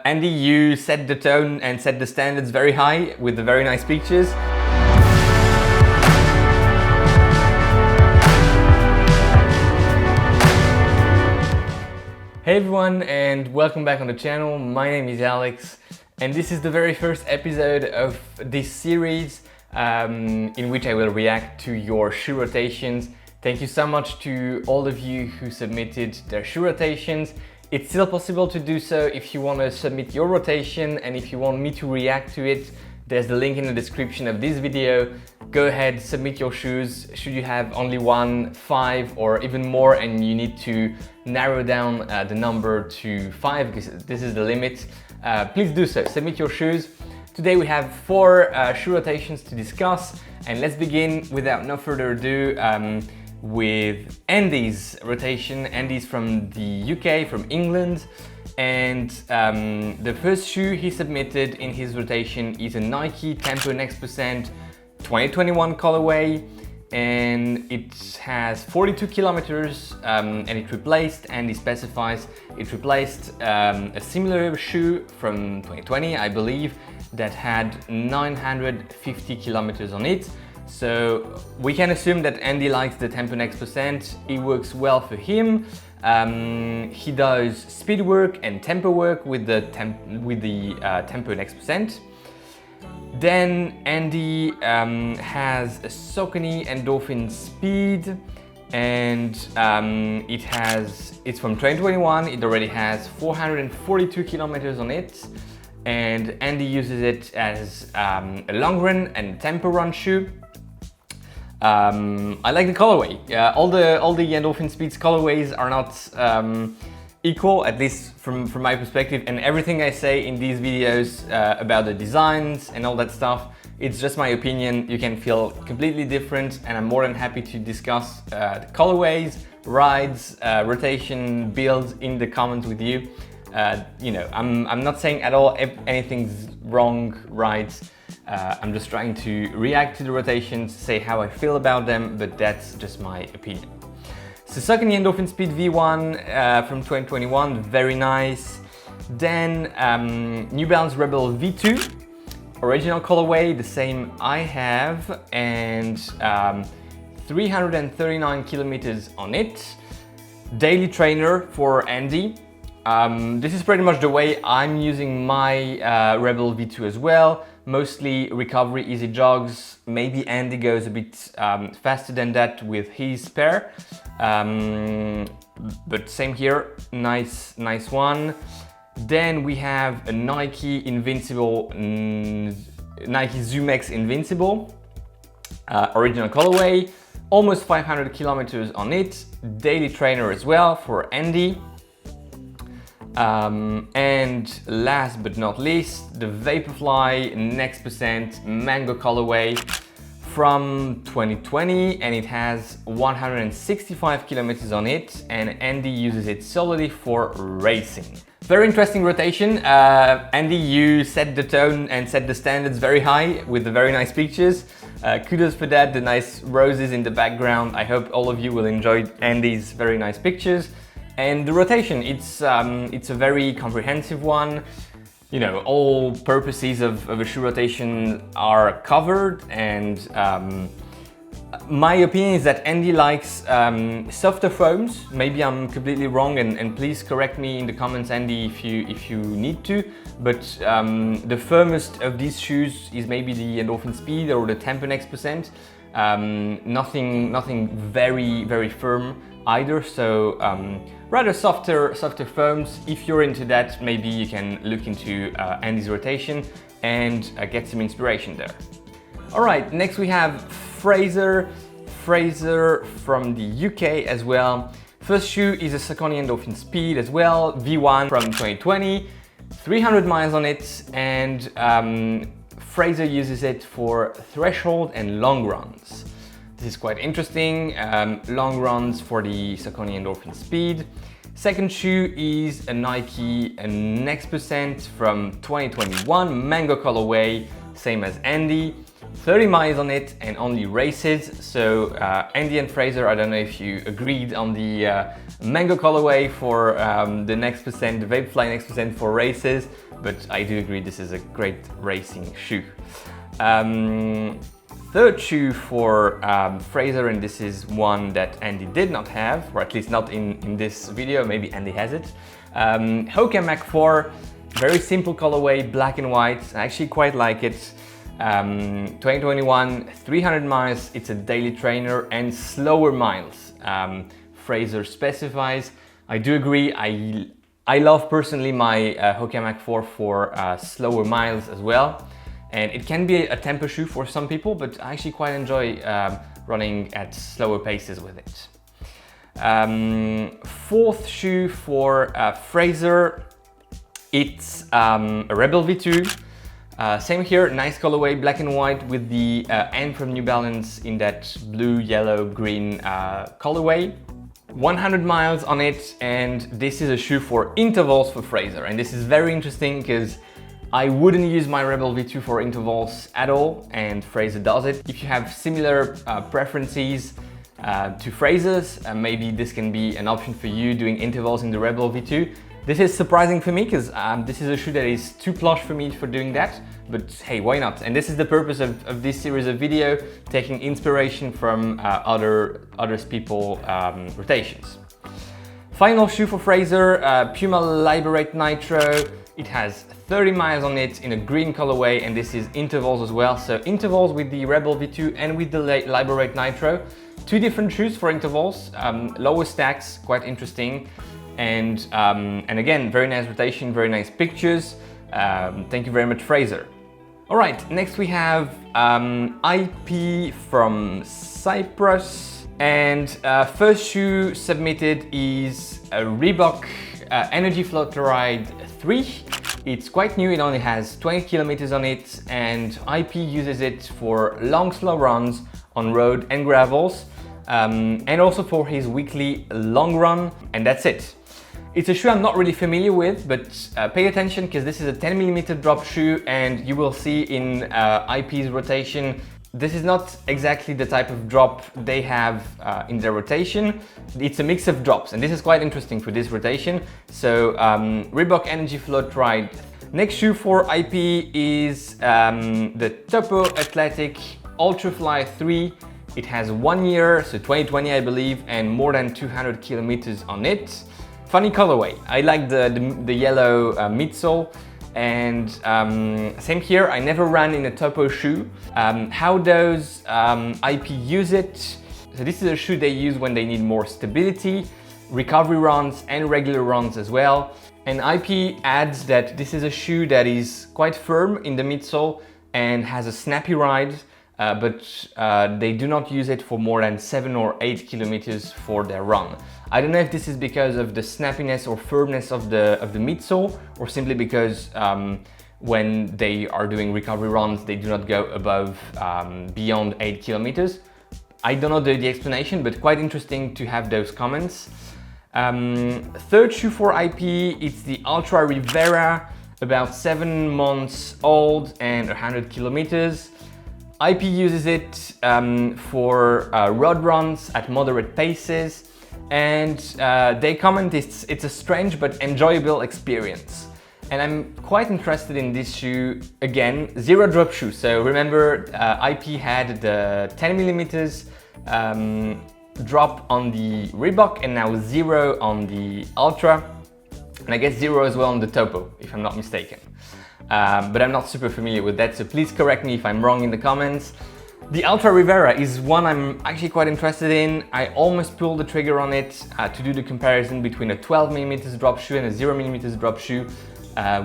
Andy, you set the tone and set the standards very high with the very nice pictures. Hey everyone, and welcome back on the channel. My name is Alex, and this is the very first episode of this series in which I will react to your shoe rotations. Thank you so much to all of you who submitted their shoe rotations. It's still possible to do so if you want to submit your rotation, and if you want me to react to it, there's the link in the description of this video. Go ahead, submit your shoes. Should you have only 1, 5 or even more and you need to narrow down the number to 5 because this is the limit, please do so. Submit your shoes. Today we have 4 shoe rotations to discuss, and let's begin without no further ado with Andy's rotation. Andy's from the UK, from England, and the first shoe he submitted in his rotation is a Nike Tempo Next Percent 2021 colorway, and it has 42 kilometers, and it replaced, Andy specifies, it replaced a similar shoe from 2020, I believe, that had 950 kilometers on it. So we can assume that Andy likes the Tempo Next Percent. It works well for him. He does speed work and tempo work with the Tempo Next Percent. Then Andy has a Saucony Endorphin Speed, and it's from 2021. It already has 442 kilometers on it, and Andy uses it as a long run and tempo run shoe. I like the colorway. All the Endorphin Speeds colorways are not equal, at least from my perspective, and everything I say in these videos about the designs and all that stuff, it's just my opinion. You can feel completely different, and I'm more than happy to discuss the colorways, rides, rotation, builds in the comments with you. You know, I'm not saying at all anything's wrong, right. I'm just trying to react to the rotations, say how I feel about them, but that's just my opinion. So Saucony Endorphin Speed V1 from 2021, very nice. Then New Balance Rebel V2, original colorway, the same I have, and 339 kilometers on it. Daily trainer for Andy. This is pretty much the way I'm using my Rebel V2 as well. Mostly recovery, easy jogs. Maybe Andy goes a bit faster than that with his pair. But same here, nice one. Then we have a Nike Invincible, Nike ZoomX Invincible, original colorway, almost 500 kilometers on it. Daily trainer as well for Andy. And last but not least, the Vaporfly Next Percent Mango colorway from 2020, and it has 165 kilometers on it, and Andy uses it solely for racing. Very interesting rotation. Andy, you set the tone and set the standards very high with the very nice pictures. Kudos for that, the nice roses in the background. I hope all of you will enjoy Andy's very nice pictures. And the rotation, it's a very comprehensive one. You know, all purposes of a shoe rotation are covered, and my opinion is that Andy likes softer foams. Maybe I'm completely wrong, and please correct me in the comments, Andy, if you need to. But the firmest of these shoes is maybe the Endorphin Speed or the Tempo Next Percent. Nothing very firm either, so rather softer foams. If you're into that, maybe you can look into Andy's rotation and get some inspiration there. Alright, next we have Fraser from the UK as well. First shoe is a Saucony Endorphin Speed as well, V1 from 2020, 300 miles on it, and Fraser uses it for threshold and long runs. This is quite interesting, long runs for the Saucony Endorphin Speed. Second shoe is a Nike Next Percent from 2021, mango colorway, same as Andy. 30 miles on it and only races. So Andy and Fraser, I don't know if you agreed on the mango colorway for the Next Percent, the Vaporfly Next Percent for races, but I do agree this is a great racing shoe. Third shoe for Fraser, and this is one that Andy did not have, or at least not in this video, maybe Andy has it. Hoka Mach 4, very simple colorway, black and white. I actually quite like it. 2021, 300 miles, it's a daily trainer, and slower miles, Fraser specifies. I do agree, I love personally my Hoka Mach 4 for slower miles as well. And it can be a tempo shoe for some people, but I actually quite enjoy running at slower paces with it. Fourth shoe for Fraser, it's a Rebel V2. Same here, nice colorway, black and white with the N from New Balance in that blue, yellow, green colorway. 100 miles on it, and this is a shoe for intervals for Fraser. And this is very interesting because I wouldn't use my Rebel V2 for intervals at all, and Fraser does it. If you have similar preferences to Fraser's, maybe this can be an option for you doing intervals in the Rebel V2. This is surprising for me because this is a shoe that is too plush for me for doing that, but hey, why not? And this is the purpose of this series of video, taking inspiration from others people rotations. Final shoe for Fraser, Puma Liberate Nitro. It has 30 miles on it in a green colorway, and this is intervals as well. So intervals with the Rebel V2 and with the Liberate Nitro. Two different shoes for intervals, lower stacks, quite interesting. And again, very nice rotation, very nice pictures. Thank you very much, Fraser. All right, next we have IP from Cyprus. And first shoe submitted is a Reebok Energy Floatride 3. It's quite new, it only has 20 kilometers on it, and IP uses it for long, slow runs on road and gravels, and also for his weekly long run, and that's it. It's a shoe I'm not really familiar with, but pay attention because this is a 10mm drop shoe, and you will see in IP's rotation, this is not exactly the type of drop they have in their rotation. It's a mix of drops, and this is quite interesting for this rotation. So Reebok Energy Floatride. Next shoe for IP is the Topo Athletic Ultrafly 3. It has 1 year, so 2020 I believe, and more than 200 kilometers on it. Funny colorway. I like the yellow midsole. And same here, I never ran in a Topo shoe. How does IP use it? So this is a shoe they use when they need more stability, recovery runs and regular runs as well. And IP adds that this is a shoe that is quite firm in the midsole and has a snappy ride, but they do not use it for more than 7 or 8 kilometers for their run. I don't know if this is because of the snappiness or firmness of the midsole, or simply because when they are doing recovery runs, they do not go above beyond 8 kilometers. I don't know the explanation, but quite interesting to have those comments. Third shoe for IP, it's the Altra Rivera, about 7 months old and 100 kilometers. IP uses it for road runs at moderate paces. And they comment it's a strange but enjoyable experience. And I'm quite interested in this shoe. Again, zero drop shoe. So remember, IP had the 10mm drop on the Reebok, and now 0 on the Ultra. And I guess 0 as well on the Topo, if I'm not mistaken. But I'm not super familiar with that, so please correct me if I'm wrong in the comments. The Altra Rivera is one I'm actually quite interested in. I almost pulled the trigger on it to do the comparison between a 12mm drop shoe and a 0mm drop shoe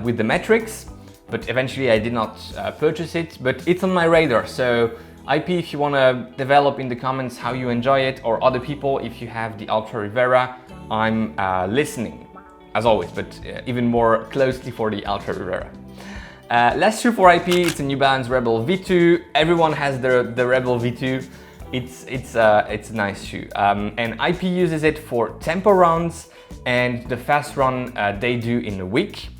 with the metrics, but eventually I did not purchase it, but it's on my radar. So IP, if you want to develop in the comments how you enjoy it, or other people, if you have the Altra Rivera, I'm listening, as always, but even more closely for the Altra Rivera. Last shoe for IP, it's a New Balance Rebel V2. Everyone has the Rebel V2. It's a nice shoe. And IP uses it for tempo runs and the fast run they do in a week.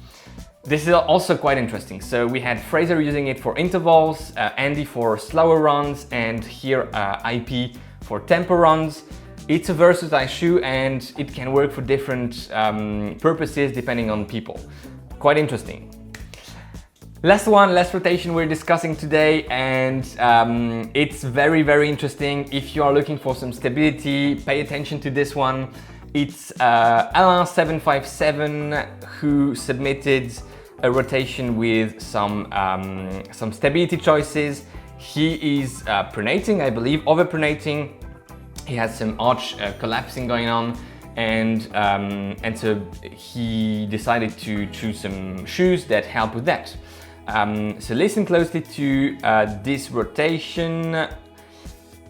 This is also quite interesting. So we had Fraser using it for intervals, Andy for slower runs, and here IP for tempo runs. It's a versatile shoe and it can work for different purposes depending on people. Quite interesting. Last rotation we're discussing today, and it's very interesting. If you are looking for some stability, pay attention to this one. It's Alain 757 who submitted a rotation with some stability choices. He is pronating, I believe, overpronating. He has some arch collapsing going on, and so he decided to choose some shoes that help with that. So listen closely to this rotation.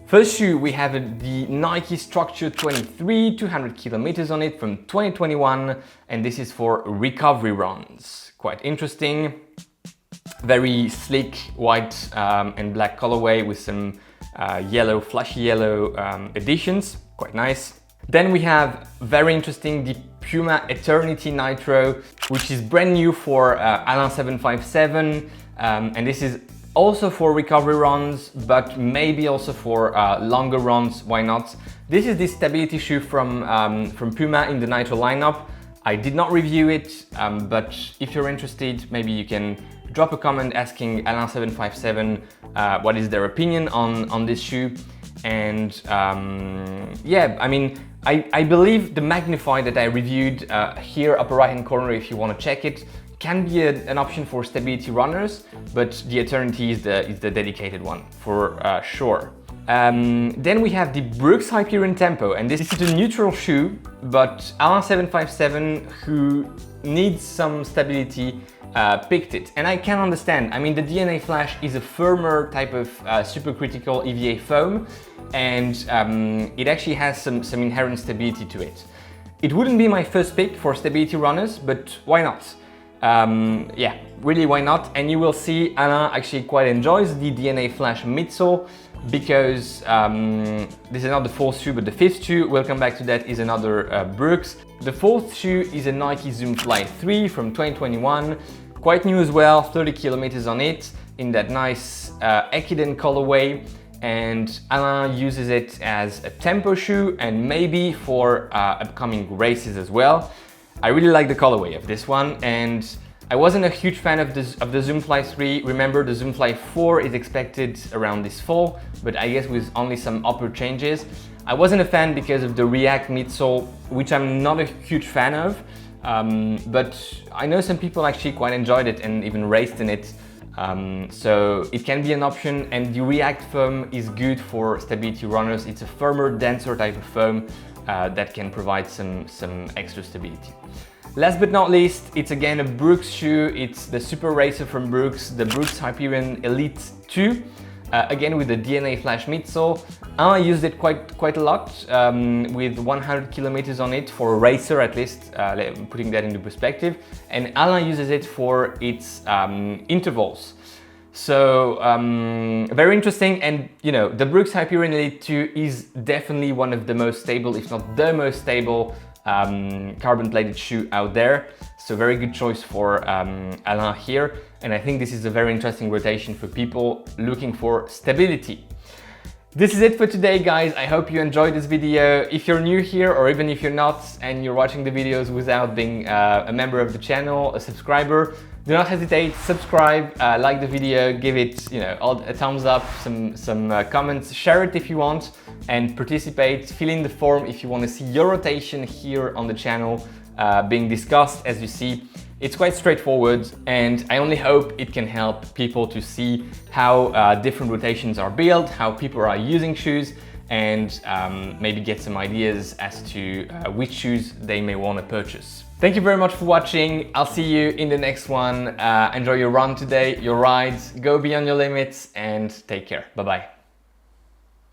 First shoe, we have the Nike Structure 23, 200 kilometers on it from 2021, and this is for recovery runs. Quite interesting. Very sleek white and black colorway with some yellow, flashy yellow additions. Quite nice. Then we have, very interesting, the Puma Eternity Nitro, which is brand new for Alain 757, and this is also for recovery runs, but maybe also for longer runs. Why not? This is the stability shoe from Puma in the Nitro lineup. I did not review it, but if you're interested, maybe you can drop a comment asking Alain 757 what is their opinion on this shoe. And yeah, I mean, I believe the Magnify that I reviewed here upper right hand corner, if you want to check it, can be an option for stability runners, but the Eternity is the dedicated one for sure. Then we have the Brooks Hyperion Tempo, and this is a neutral shoe, but Alain 757, who needs some stability, picked it, and I can understand. I mean, the DNA Flash is a firmer type of supercritical EVA foam, and it actually has some inherent stability to it. It wouldn't be my first pick for stability runners, but why not? Yeah, really, why not? And you will see Alain actually quite enjoys the DNA Flash midsole, because this is not the fourth shoe, but the fifth shoe, we'll come back to that, is another Brooks. The fourth shoe is a Nike Zoom Fly 3 from 2021, quite new as well, 30 kilometers on it, in that nice Ekiden colorway, and Alain uses it as a tempo shoe and maybe for upcoming races as well. I really like the colorway of this one, and I wasn't a huge fan of the Zoom Fly 3. Remember, the Zoom Fly 4 is expected around this fall, but I guess with only some upper changes. I wasn't a fan because of the React midsole, which I'm not a huge fan of, but I know some people actually quite enjoyed it and even raced in it. So it can be an option, and the React foam is good for stability runners. It's a firmer, denser type of foam that can provide some extra stability. Last but not least, it's again a Brooks shoe. It's the Super Racer from Brooks, the Brooks Hyperion Elite 2, again with the DNA Flash midsole. I used it quite a lot, with 100 kilometers on it for a racer at least, putting that into perspective. And Alain uses it for its intervals. So very interesting, and you know, the Brooks Hyperion Elite 2 is definitely one of the most stable, if not the most stable carbon plated shoe out there. So very good choice for Alain here, and I think this is a very interesting rotation for people looking for stability. This is it for today, guys. I hope you enjoyed this video. If you're new here, or even if you're not and you're watching the videos without being a member of the channel, a subscriber, do not hesitate, subscribe, like the video, give it, you know, a thumbs up, some comments, share it if you want, and participate. Fill in the form if you want to see your rotation here on the channel being discussed. As you see, it's quite straightforward, and I only hope it can help people to see how different rotations are built, how people are using shoes, and maybe get some ideas as to which shoes they may want to purchase. Thank you very much for watching. I'll see you in the next one. Enjoy your run today, your rides, go beyond your limits, and take care. Bye-bye.